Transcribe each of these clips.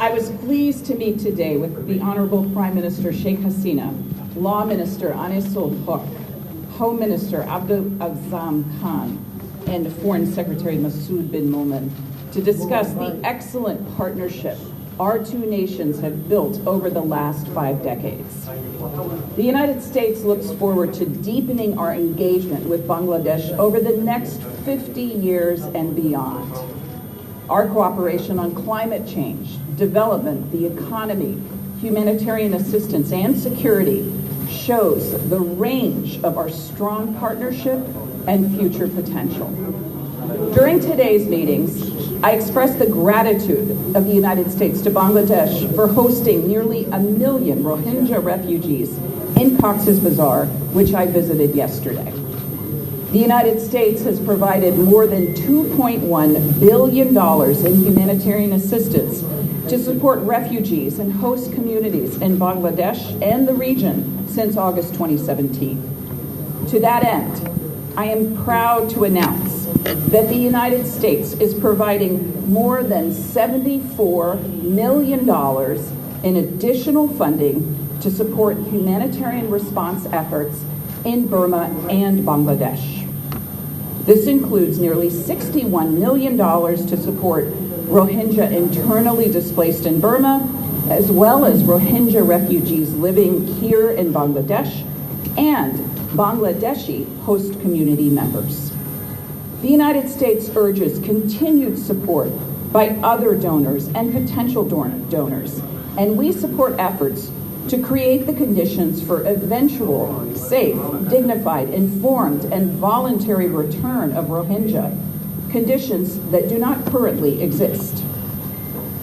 I was pleased to meet today with the Honorable Prime Minister Sheikh Hasina, Law Minister Anisul Haq, Home Minister Abdul Azam Khan, and Foreign Secretary Masood bin Momen to discuss the excellent partnership our two nations have built over the last 5 decades. The United States looks forward to deepening our engagement with Bangladesh over the next 50 years and beyond. Our cooperation on climate change, development, the economy, humanitarian assistance, and security shows the range of our strong partnership and future potential. During today's meetings, I express the gratitude of the United States to Bangladesh for hosting nearly 1 million Rohingya refugees in Cox's Bazar, which I visited yesterday. The United States has provided more than $2.1 billion in humanitarian assistance to support refugees and host communities in Bangladesh and the region since August 2017. To that end, I am proud to announce that the United States is providing more than $74 million in additional funding to support humanitarian response efforts in Burma and Bangladesh. This includes nearly $61 million to support Rohingya internally displaced in Burma, as well as Rohingya refugees living here in Bangladesh and Bangladeshi host community members. The United States urges continued support by other donors and potential donors, and we support efforts to create the conditions for eventual, safe, dignified, informed, and voluntary return of Rohingya, conditions that do not currently exist.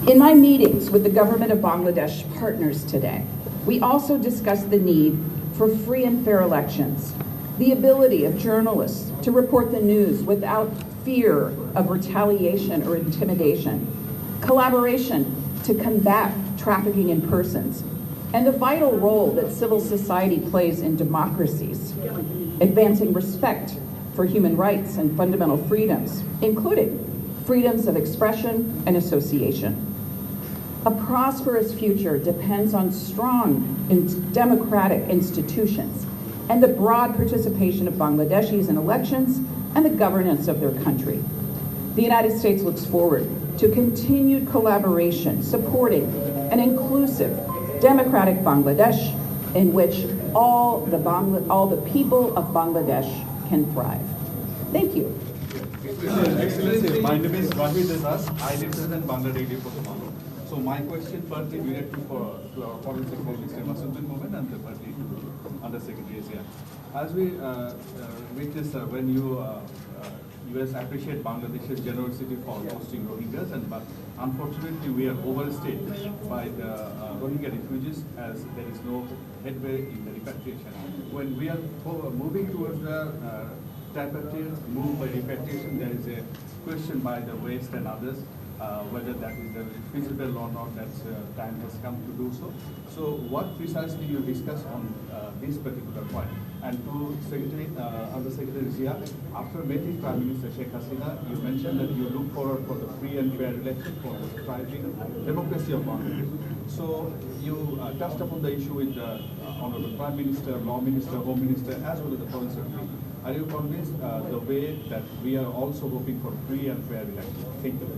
In my meetings with the government of Bangladesh partners today, we also discussed the need for free and fair elections, the ability of journalists to report the news without fear of retaliation or intimidation, collaboration to combat trafficking in persons, and the vital role that civil society plays in democracies, advancing respect for human rights and fundamental freedoms, including freedoms of expression and association. A prosperous future depends on strong and democratic institutions and the broad participation of Bangladeshis in elections and the governance of their country. The United States looks forward to continued collaboration supporting an inclusive, democratic Bangladesh in which all the people of Bangladesh can thrive. Thank you. Excellency, my name is Wahid Azaz. I represent Bangla. So my question partly related to our Foreign Secretary, Mr. Masood bin Momen, and partly to Undersecretary Asia. As we witness when US appreciate Bangladesh's generosity for hosting Rohingyas, but unfortunately we are overstayed by the Rohingya refugees as there is no headway in the repatriation. When we are moving towards the tripartite move by repatriation, there is a question by the West and others whether that is feasible or not. That time has come to do so. So what precisely you discuss on this particular point? And to Undersecretary Zia, after meeting Prime Minister Sheikh Hasina, you mentioned that you look forward for the free and fair election for the thriving democracy of Bangladesh. So you touched upon the issue with the Honorable Prime Minister, Law Minister, Home Minister, as well as the Foreign Secretary. Are you convinced the way that we are also hoping for free and fair election? Thank you.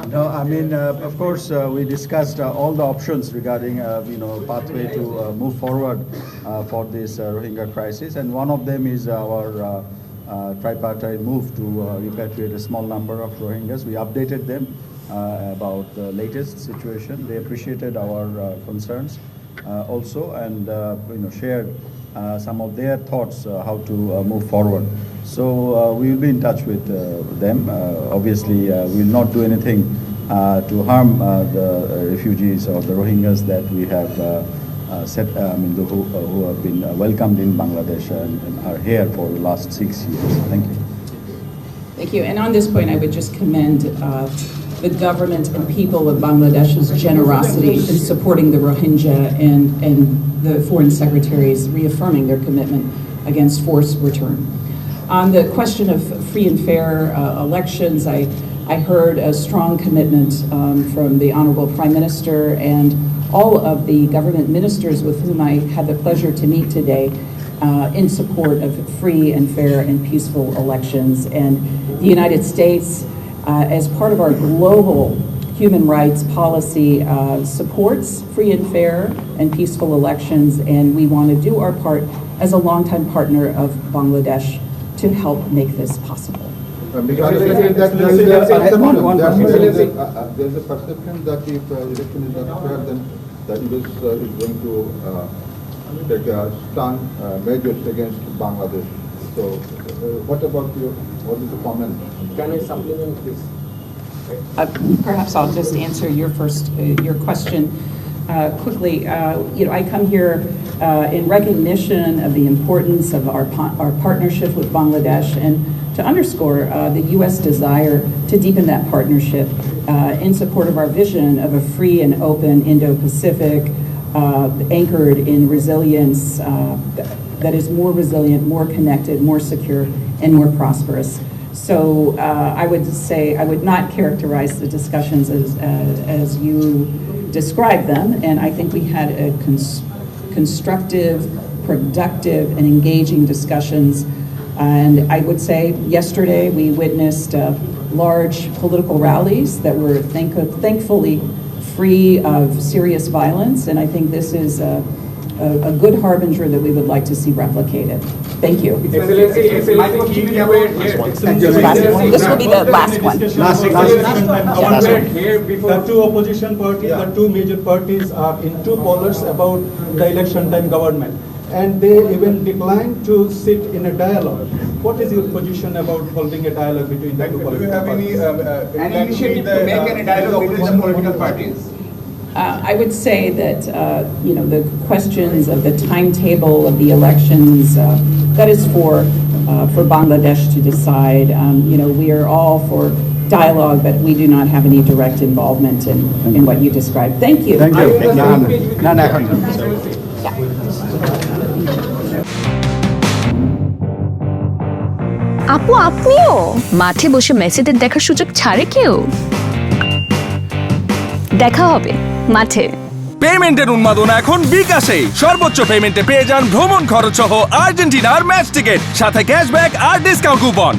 No, I mean, of course, we discussed all the options regarding, pathway to move forward for this Rohingya crisis, and one of them is our tripartite move to repatriate a small number of Rohingyas. We updated them about the latest situation. They appreciated our concerns also, and shared some of their thoughts how to move forward. So we will be in touch with them. Obviously, we will not do anything to harm the refugees or the Rohingyas that we have who have been welcomed in Bangladesh and are here for the last 6 years. Thank you. Thank you. And on this point, I would just commend the government and people of Bangladesh's generosity in supporting the Rohingya and the foreign secretaries reaffirming their commitment against forced return. On the question of free and fair elections, I I heard a strong commitment from the Honorable Prime Minister and all of the government ministers with whom I had the pleasure to meet today in support of free and fair and peaceful elections. And the United States, as part of our global human rights policy, supports free and fair and peaceful elections, and we want to do our part as a longtime partner of Bangladesh to help make this possible. Because there's a perception that if election is not fair, then the US is going to take a stand measures against Bangladesh. So, what is the comment? Can I supplement this? Perhaps I'll just answer your question quickly. I come here in recognition of the importance of our partnership with Bangladesh and to underscore the U.S. desire to deepen that partnership in support of our vision of a free and open Indo-Pacific anchored in resilience that is more resilient, more connected, more secure, and more prosperous. So I would say I would not characterize the discussions as you described them, and I think we had a constructive, productive, and engaging discussions. And I would say yesterday we witnessed large political rallies that were thankfully free of serious violence, and I think this is a good harbinger that we would like to see replicated. Thank you. Excellency, This will be the last one. The two opposition parties, the two major parties are in two polars about the election time government, and they even declined to sit in a dialogue. What is your position about holding a dialogue between the two political parties? do you have any initiative to make any dialogue between the political parties? I would say that the questions of the timetable of the elections that is for Bangladesh to decide. We are all for dialogue, but we do not have any direct involvement in what you described. Thank you. Thank you. আপু আপনিও মাঠে বসে মেসিদের দেখার সুযোগ ছাড়ে কেউ? দেখা হবে মাঠে। পেমেন্টের উন্মাদনা এখন বিকাশে। সর্বোচ্চ পেমেন্টে পেয়ে যান ভ্রমণ খরচ সহ আর্জেন্টিনার ম্যাচ টিকিট, সাথে ক্যাশব্যাক আর ডিসকাউন্ট কুপন।